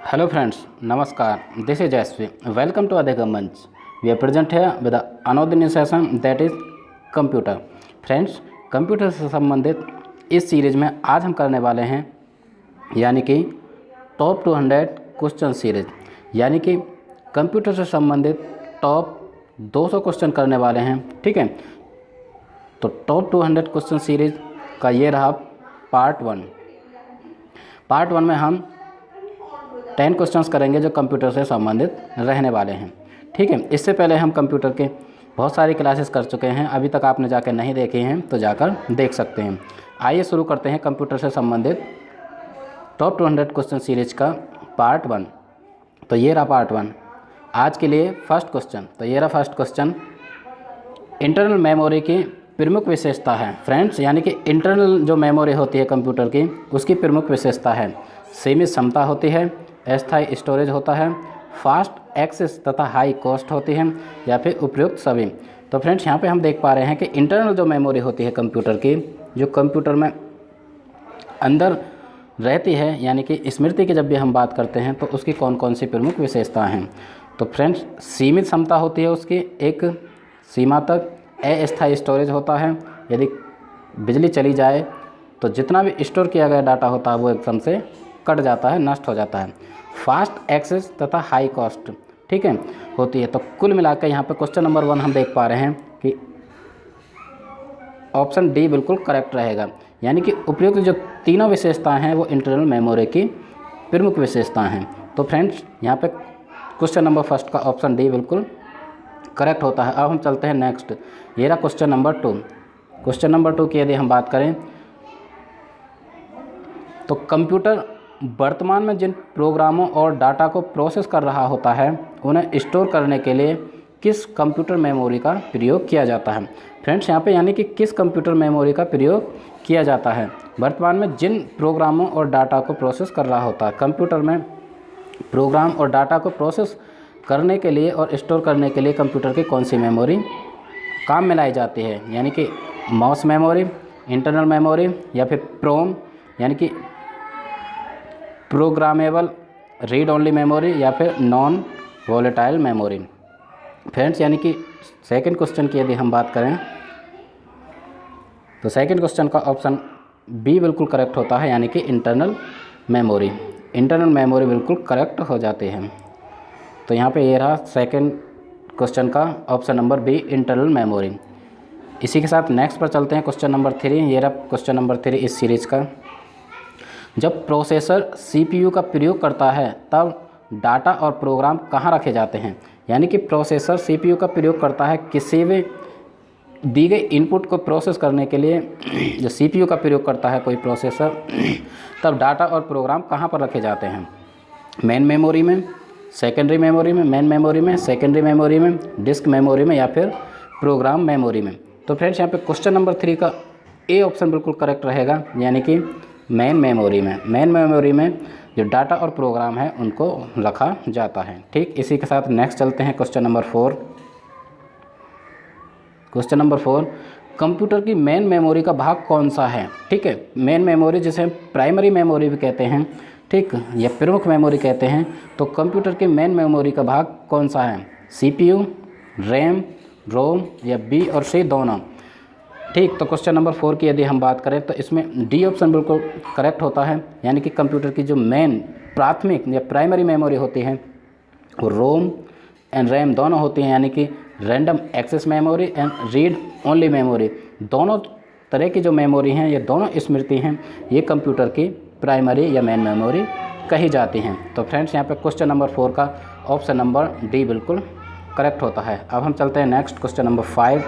Hello friends, Namaskar. This is Jasvi. Welcome to Adhika Manch. We are present here with another new session that is computer. Friends, computer से संबंधित इस series में आज हम करने वाले हैं यानी कि टॉप 200 क्वेश्चन सीरीज, यानी कि कंप्यूटर से संबंधित टॉप 200 क्वेश्चन करने वाले हैं. ठीक है, तो टॉप 200 क्वेश्चन सीरीज का ये रहा पार्ट 1. पार्ट 1 में हम 10 क्वेश्चंस करेंगे जो कंप्यूटर से संबंधित रहने वाले हैं. ठीक है, इससे पहले हम कंप्यूटर के बहुत सारी क्लासेस कर चुके हैं. अभी तक आपने जाकर नहीं देखे हैं तो जाकर देख सकते हैं. आइए शुरू करते हैं कंप्यूटर से संबंधित टॉप 200 क्वेश्चन सीरीज का पार्ट 1. तो ये रहा पार्ट 1. आज के लिए फर्स्ट क्वेश्चन. तो ये रहा फर्स्ट क्वेश्चन. इंटरनल मेमोरी की प्रमुख विशेषता है. फ्रेंड्स, यानी कि इंटरनल जो मेमोरी होती है कंप्यूटर की, उसकी प्रमुख विशेषता है सीमित क्षमता होती है, अस्थायी स्टोरेज होता है, फास्ट एक्सेस तथा हाई कॉस्ट होती है, या फिर उपयुक्त सभी. तो फ्रेंड्स, यहाँ पे हम देख पा रहे हैं कि इंटरनल जो मेमोरी होती है कंप्यूटर की, जो कंप्यूटर में अंदर रहती है, यानी कि स्मृति की जब भी हम बात करते हैं तो उसकी कौन कौन सी प्रमुख विशेषताएं हैं. तो फ्रेंड्स, सीमित क्षमता होती है उसकी एक सीमा तक. अस्थायी स्टोरेज होता है, यदि बिजली चली जाए तो जितना भी स्टोर किया गया डाटा होता है वो एकदम से कट जाता है, नष्ट हो जाता है. फास्ट एक्सेस तथा हाई कॉस्ट, ठीक है, होती है. तो कुल मिलाकर यहाँ पे क्वेश्चन नंबर 1 हम देख पा रहे हैं कि ऑप्शन डी बिल्कुल करेक्ट रहेगा. यानी कि उपयुक्त जो तीनों विशेषताएं हैं वो इंटरनल मेमोरी की प्रमुख विशेषताएं हैं. तो फ्रेंड्स, यहाँ पे क्वेश्चन नंबर फर्स्ट का ऑप्शन डी बिल्कुल करेक्ट होता है. अब हम चलते हैं नेक्स्ट. ये रहा क्वेश्चन नंबर 2. क्वेश्चन नंबर 2 की यदि हम बात करें तो कंप्यूटर वर्तमान में जिन प्रोग्रामों और डाटा को प्रोसेस कर रहा होता है उन्हें स्टोर करने के लिए किस कंप्यूटर मेमोरी का प्रयोग किया जाता है. फ्रेंड्स, यहाँ पे यानी कि किस कंप्यूटर मेमोरी का प्रयोग किया जाता है. वर्तमान में जिन प्रोग्रामों और डाटा को प्रोसेस कर रहा होता है, कंप्यूटर में प्रोग्राम और डाटा को प्रोसेस करने के लिए और स्टोर करने के लिए कंप्यूटर की कौन सी मेमोरी काम में लाई जाती है. यानी कि माउस मेमोरी, इंटरनल मेमोरी, या फिर प्रोम यानी कि प्रोग्रामेबल रीड ओनली मेमोरी, या फिर नॉन वोलेटाइल मेमोरी. फ्रेंड्स, यानी कि सेकंड क्वेश्चन की यदि हम बात करें तो सेकंड क्वेश्चन का ऑप्शन बी बिल्कुल करेक्ट होता है, यानी कि इंटरनल मेमोरी. इंटरनल मेमोरी बिल्कुल करेक्ट हो जाते हैं. तो यहाँ पे ये रहा सेकंड क्वेश्चन का option number B, internal memory. इसी के साथ नेक्स्ट पर चलते हैं क्वेश्चन नंबर 3. ये रहा क्वेश्चन नंबर 3 इस सीरीज़ का. जब प्रोसेसर सीपीयू का प्रयोग करता है तब डाटा और प्रोग्राम कहाँ रखे जाते हैं. यानी कि प्रोसेसर सीपीयू का प्रयोग करता है किसी भी दी गई इनपुट को प्रोसेस करने के लिए. जो सीपीयू का प्रयोग करता है कोई प्रोसेसर, तब डाटा और प्रोग्राम कहाँ पर रखे जाते हैं. मेन मेमोरी में, सेकेंडरी मेमोरी में, मेन मेमोरी में, सेकेंडरी मेमोरी में, डिस्क मेमोरी में, या फिर प्रोग्राम मेमोरी में. तो फ्रेंड्स, यहाँ पे क्वेश्चन नंबर 3 का ए ऑप्शन बिल्कुल करेक्ट रहेगा, यानी कि मेन मेमोरी में. मेन मेमोरी में जो डाटा और प्रोग्राम है उनको रखा जाता है. ठीक, इसी के साथ नेक्स्ट चलते हैं question number 4. Question number 4, computer की मेन मेमोरी का भाग कौन सा है. ठीक है, मेन मेमोरी जिसे प्राइमरी मेमोरी भी कहते हैं, ठीक, या प्रमुख मेमोरी कहते हैं. तो कंप्यूटर की मेन मेमोरी का भाग कौन सा है. सीपीयू, रैम, रोम, या बी और सी दोनों. ठीक, तो क्वेश्चन नंबर 4 की यदि हम बात करें तो इसमें डी ऑप्शन बिल्कुल करेक्ट होता है. यानी कि कंप्यूटर की जो मेन प्राथमिक या प्राइमरी मेमोरी होती है वो रोम एंड रैम दोनों होती हैं. यानी कि random access memory and read only memory, दोनों तरह की जो मेमोरी हैं, ये दोनों स्मृति हैं, ये कंप्यूटर की प्राइमरी या मेन मेमोरी कही जाती हैं. तो फ्रेंड्स, यहाँ पे क्वेश्चन नंबर 4 का ऑप्शन नंबर डी बिल्कुल करेक्ट होता है. अब हम चलते हैं नेक्स्ट क्वेश्चन नंबर 5.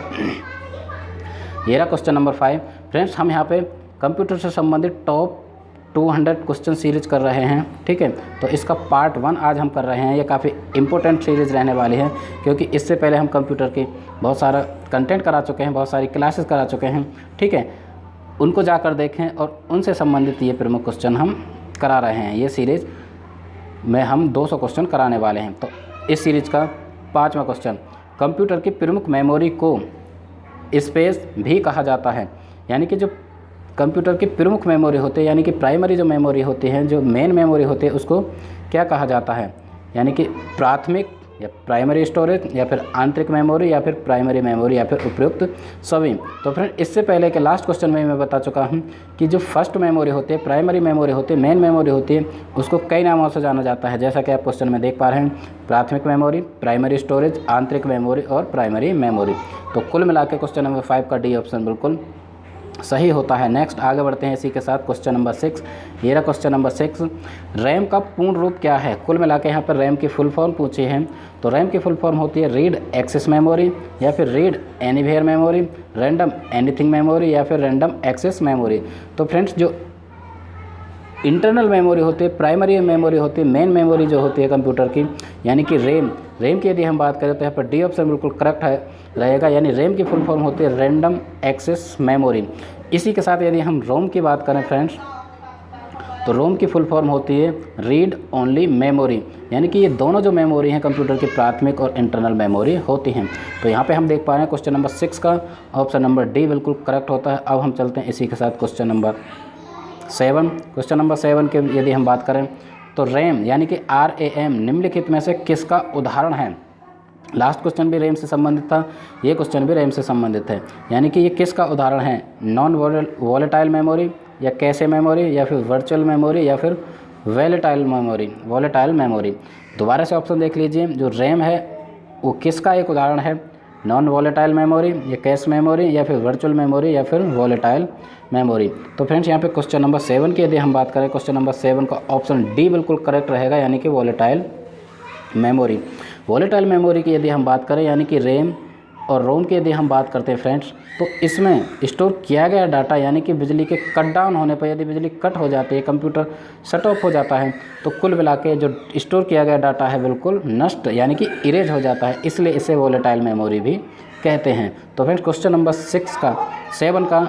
ये रहा क्वेश्चन नंबर 5. फ्रेंड्स, हम यहाँ पे कंप्यूटर से संबंधित टॉप 200 क्वेश्चन सीरीज कर रहे हैं. ठीक है, तो इसका पार्ट 1 आज हम कर रहे हैं. ये काफ़ी इंपॉर्टेंट सीरीज़ रहने वाली है, क्योंकि इससे पहले हम कंप्यूटर की बहुत सारा कंटेंट करा चुके हैं, बहुत सारी क्लासेस करा चुके हैं. ठीक है, उनको जाकर देखें और उनसे संबंधित ये प्रमुख क्वेश्चन हम करा रहे हैं. ये सीरीज़ में हम 200 क्वेश्चन कराने वाले हैं. तो इस सीरीज़ का 5वां क्वेश्चन, कंप्यूटर की प्रमुख मेमोरी को स्पेस भी कहा जाता है. यानी कि जो कंप्यूटर की प्रमुख मेमोरी होती है, यानी कि प्राइमरी जो मेमोरी होती है, जो मेन मेमोरी होती है, उसको क्या कहा जाता है, यानी कि प्राथमिक या प्राइमरी स्टोरेज या फिर आंतरिक मेमोरी या फिर प्राइमरी मेमोरी या फिर उपयुक्त सभी। तो फ्रेंड इससे पहले के लास्ट क्वेश्चन में मैं बता चुका हूं कि जो फर्स्ट मेमोरी होती है, प्राइमरी मेमोरी होती है, मेन मेमोरी होती है, उसको कई नामों से जाना जाता है, जैसा कि आप क्वेश्चन में देख पा रहे हैं, प्राथमिक मेमोरी, प्राइमरी स्टोरेज, आंतरिक मेमोरी और प्राइमरी मेमोरी। तो कुल मिला के क्वेश्चन नंबर 5 का डी ऑप्शन बिल्कुल सही होता है। नेक्स्ट आगे बढ़ते हैं इसी के साथ क्वेश्चन नंबर 6। ये रहा क्वेश्चन नंबर 6, रैम का पूर्ण रूप क्या है। कुल मिला के यहाँ पर रैम की फुल फॉर्म पूछी है। तो रैम की फुल फॉर्म होती है रीड एक्सेस मेमोरी या फिर read anywhere memory, random anything memory या फिर रैंडम एक्सेस मेमोरी। तो फ्रेंड्स जो इंटरनल मेमोरी होती है, प्राइमरी मेमोरी होती है, मेन मेमोरी जो होती है कंप्यूटर की, यानी कि रैम की यदि हम बात करें तो यहाँ पर डी ऑप्शन बिल्कुल करेक्ट है रहेगा, यानी रैम की फुल फॉर्म होती है रैंडम एक्सेस मेमोरी। इसी के साथ यदि हम रोम की बात करें फ्रेंड्स, तो रोम की फुल फॉर्म होती है रीड ओनली मेमोरी, यानी कि ये दोनों जो मेमोरी हैं कंप्यूटर की प्राथमिक और इंटरनल मेमोरी होती हैं। तो यहाँ पे हम देख पा रहे हैं क्वेश्चन नंबर 6 का ऑप्शन नंबर डी बिल्कुल करेक्ट होता है। अब हम चलते हैं इसी के साथ क्वेश्चन नंबर 7। क्वेश्चन नंबर 7 के यदि हम बात करें तो रैम यानी कि RAM निम्नलिखित में से किसका उदाहरण है। लास्ट क्वेश्चन भी रैम से संबंधित था, ये क्वेश्चन भी रैम से संबंधित है, यानी कि ये किसका उदाहरण है, नॉन वॉलेटाइल मेमोरी या कैशे मेमोरी या फिर वर्चुअल मेमोरी या फिर वॉलेटाइल मेमोरी। दोबारा से ऑप्शन देख लीजिए, जो रैम है वो किसका एक उदाहरण है, नॉन वॉलेटाइल मेमोरी या कैश मेमोरी या फिर वर्चुअल मेमोरी या फिर वॉलेटाइल मेमोरी। तो फ्रेंड्स यहाँ पे क्वेश्चन नंबर 7 की यदि हम बात करें, क्वेश्चन नंबर 7 का ऑप्शन डी बिल्कुल करेक्ट रहेगा, यानी कि वॉलेटाइल मेमोरी। वॉलेटाइल मेमोरी की यदि हम बात करें, यानी कि रैम और रोम की यदि हम बात करते हैं फ्रेंड्स, तो इसमें स्टोर किया गया डाटा, यानी कि बिजली के कट डाउन होने पर, यदि बिजली कट हो जाती है, कंप्यूटर शट ऑफ हो जाता है, तो कुल मिला के जो स्टोर किया गया डाटा है बिल्कुल नष्ट यानी कि इरेज हो जाता है, इसलिए इसे वॉलेटाइल मेमोरी भी कहते हैं। तो फ्रेंड्स क्वेश्चन नंबर 7 का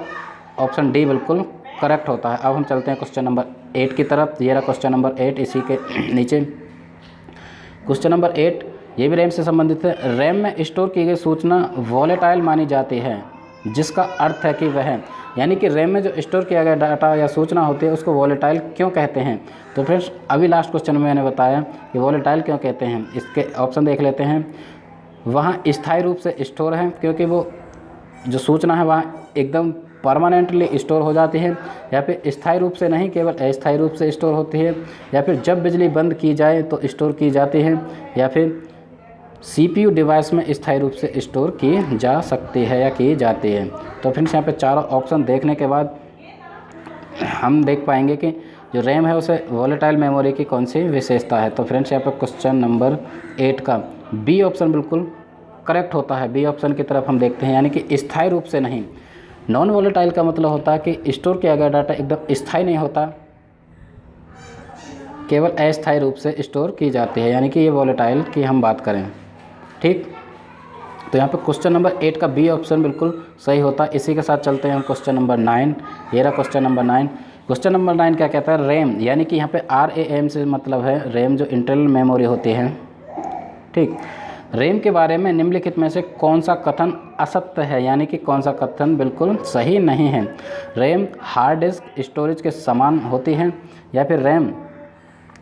ऑप्शन डी बिल्कुल करेक्ट होता है। अब हम चलते हैं क्वेश्चन नंबर 8 की तरफ। ये रहा क्वेश्चन नंबर 8 इसी के नीचे। क्वेश्चन नंबर 8 ये भी रैम से संबंधित है। रैम में स्टोर की गई सूचना वॉलेटाइल मानी जाती है, जिसका अर्थ है कि वह, यानी कि रैम में जो स्टोर किया गया डाटा या सूचना होती है उसको वॉलेटाइल क्यों कहते हैं। तो फ्रेंड्स अभी लास्ट क्वेश्चन में मैंने बताया कि वॉलेटाइल क्यों कहते हैं, इसके ऑप्शन देख लेते हैं। वहाँ स्थायी रूप से स्टोर है, क्योंकि वो जो सूचना है वहाँ एकदम परमानेंटली स्टोर हो जाती है, या फिर स्थायी रूप से नहीं केवल अस्थायी रूप से स्टोर होती है, या फिर जब बिजली बंद की जाए तो स्टोर की जाती है, या फिर CPU डिवाइस में स्थायी रूप से स्टोर की जा सकती है या की जाती है। तो फ्रेंड्स यहाँ पे चारों ऑप्शन देखने के बाद हम देख पाएंगे कि जो रैम है उसे वॉलेटाइल मेमोरी की कौन सी विशेषता है। तो फ्रेंड्स यहाँ पे क्वेश्चन नंबर 8 का बी ऑप्शन बिल्कुल करेक्ट होता है। बी ऑप्शन की तरफ हम देखते हैं, यानी कि स्थायी रूप से नहीं। नॉन वॉलेटाइल का मतलब होता है कि स्टोर किया गया डाटा एकदम स्थायी नहीं होता, केवल अस्थायी रूप से स्टोर की जाती है, यानी कि ये वॉलेटाइल की हम बात करें। ठीक, तो यहाँ पे क्वेश्चन नंबर 8 का बी ऑप्शन बिल्कुल सही होता है। इसी के साथ चलते हैं हम क्वेश्चन नंबर 9। ये रहा क्वेश्चन नंबर 9। क्वेश्चन नंबर 9 क्या कहता है, रैम यानी कि यहाँ पे RAM से मतलब है रैम जो इंटरनल मेमोरी होती है। ठीक, रैम के बारे में निम्नलिखित में से कौन सा कथन असत्य है, यानी कि कौन सा कथन बिल्कुल सही नहीं है। रैम हार्ड डिस्क स्टोरेज के समान होती है, या फिर रैम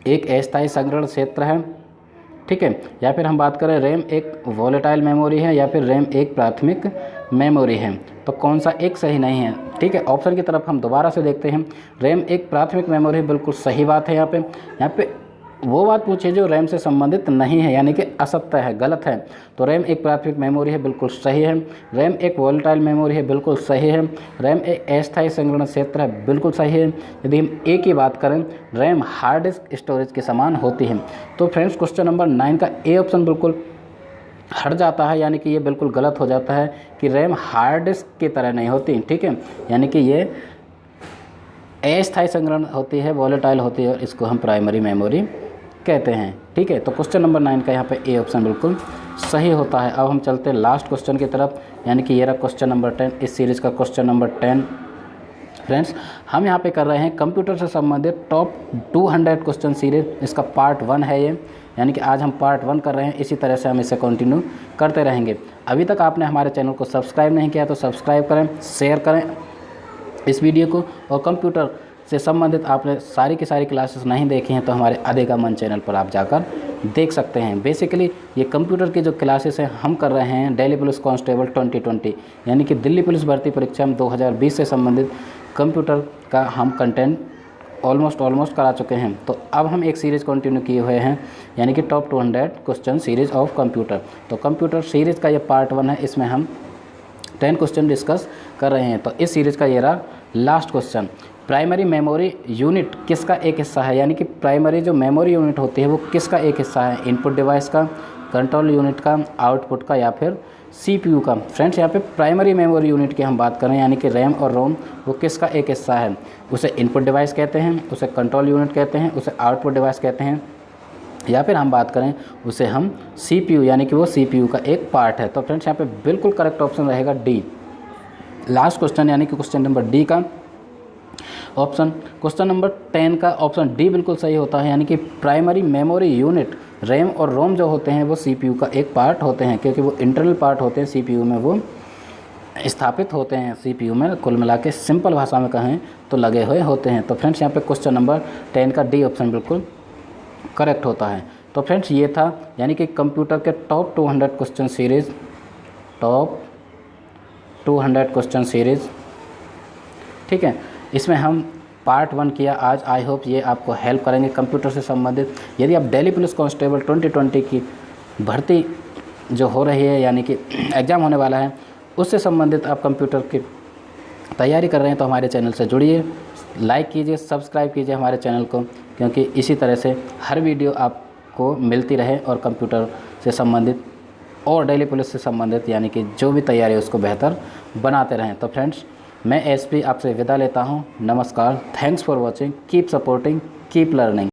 एक अस्थायी संग्रहण क्षेत्र है। ठीक है, या फिर हम बात करें रैम एक वॉलेटाइल मेमोरी है, या फिर रैम एक प्राथमिक मेमोरी है। तो कौन सा एक सही नहीं है। ठीक है, ऑप्शन की तरफ हम दोबारा से देखते हैं। रैम एक प्राथमिक मेमोरी बिल्कुल सही बात है। यहाँ पे वो बात पूछिए जो रैम से संबंधित नहीं है, यानी कि असत्य है, गलत है। तो रैम एक प्राथमिक मेमोरी है, बिल्कुल सही है। रैम एक वॉलेटाइल मेमोरी है, बिल्कुल सही है। रैम एक अस्थायी संग्रहण क्षेत्र है, बिल्कुल सही है। यदि हम ए की बात करें, रैम हार्ड डिस्क स्टोरेज के समान होती है। तो फ्रेंड्स क्वेश्चन नंबर 9 का ए ऑप्शन बिल्कुल हट जाता है, यानी कि ये बिल्कुल गलत हो जाता है कि रैम हार्ड डिस्क की तरह नहीं होती। ठीक है, यानी कि ये अस्थायी संग्रहण होती है, वॉलेटाइल होती है, और इसको हम प्राइमरी मेमोरी कहते हैं। ठीक है, तो क्वेश्चन नंबर 9 का यहाँ पे ए ऑप्शन बिल्कुल सही होता है। अब हम चलते हैं लास्ट क्वेश्चन की तरफ, यानी कि ये रहा क्वेश्चन नंबर 10, इस सीरीज़ का क्वेश्चन नंबर 10। फ्रेंड्स हम यहाँ पे कर रहे हैं कंप्यूटर से संबंधित टॉप 200 क्वेश्चन सीरीज, इसका पार्ट 1 है ये, यानी कि आज हम पार्ट 1 कर रहे हैं। इसी तरह से हम इसे कंटिन्यू करते रहेंगे। अभी तक आपने हमारे चैनल को सब्सक्राइब नहीं किया तो सब्सक्राइब करें, शेयर करें इस वीडियो को, और कंप्यूटर से संबंधित आपने सारी की सारी क्लासेस नहीं देखी हैं तो हमारे अधिगम मंच चैनल पर आप जाकर देख सकते हैं। बेसिकली ये कंप्यूटर की जो क्लासेस हैं हम कर रहे हैं दिल्ली पुलिस कांस्टेबल 2020 यानी कि दिल्ली पुलिस भर्ती परीक्षा में 2020 से संबंधित कंप्यूटर का हम कंटेंट ऑलमोस्ट करा चुके हैं। तो अब हम एक सीरीज़ कंटिन्यू किए हुए हैं यानी कि top 200 question series of computer. तो कंप्यूटर सीरीज़ का ये पार्ट 1 है, इसमें हम 10 क्वेश्चन डिस्कस कर रहे हैं। तो इस सीरीज़ का ये रहा last question, primary memory unit किसका एक हिस्सा है, यानी कि प्राइमरी जो मेमोरी यूनिट होती है वो किसका एक हिस्सा है, इनपुट डिवाइस का, कंट्रोल यूनिट का, आउटपुट का या फिर CPU का। फ्रेंड्स यहाँ पे प्राइमरी मेमोरी यूनिट की हम बात करें यानी कि रैम और रोम वो किसका एक हिस्सा है, उसे इनपुट डिवाइस कहते हैं, उसे कंट्रोल यूनिट कहते हैं, उसे आउटपुट डिवाइस कहते हैं, या फिर हम बात करें उसे हम CPU यानी कि वो CPU का एक पार्ट है। तो फ्रेंड्स यहाँ पे बिल्कुल करेक्ट ऑप्शन रहेगा डी, लास्ट क्वेश्चन यानी कि क्वेश्चन नंबर डी का ऑप्शन, क्वेश्चन नंबर 10 का ऑप्शन डी बिल्कुल सही होता है। यानी कि प्राइमरी मेमोरी यूनिट रैम और रोम जो होते हैं वो CPU का एक पार्ट होते हैं, क्योंकि वो इंटरनल पार्ट होते हैं CPU में, वो स्थापित होते हैं CPU में, कुल मिला के सिंपल भाषा में कहें तो लगे हुए होते हैं। तो फ्रेंड्स यहाँ पे क्वेश्चन नंबर 10 का डी ऑप्शन बिल्कुल करेक्ट होता है। तो फ्रेंड्स ये था यानी कि कंप्यूटर के top 200 question series, top 200 question series, ठीक है। इसमें हम पार्ट 1 किया आज। आई होप ये आपको हेल्प करेंगे कंप्यूटर से संबंधित। यदि आप दिल्ली पुलिस कांस्टेबल 2020 की भर्ती जो हो रही है यानी कि एग्ज़ाम होने वाला है उससे संबंधित आप कंप्यूटर की तैयारी कर रहे हैं तो हमारे चैनल से जुड़िए, लाइक कीजिए, सब्सक्राइब कीजिए हमारे चैनल को, क्योंकि इसी तरह से हर वीडियो आपको मिलती रहे और कंप्यूटर से संबंधित और दिल्ली पुलिस से संबंधित यानी कि जो भी तैयारी है उसको बेहतर बनाते रहें। तो फ्रेंड्स मैं SP आपसे विदा लेता हूं। नमस्कार, thanks for watching, keep supporting, keep learning.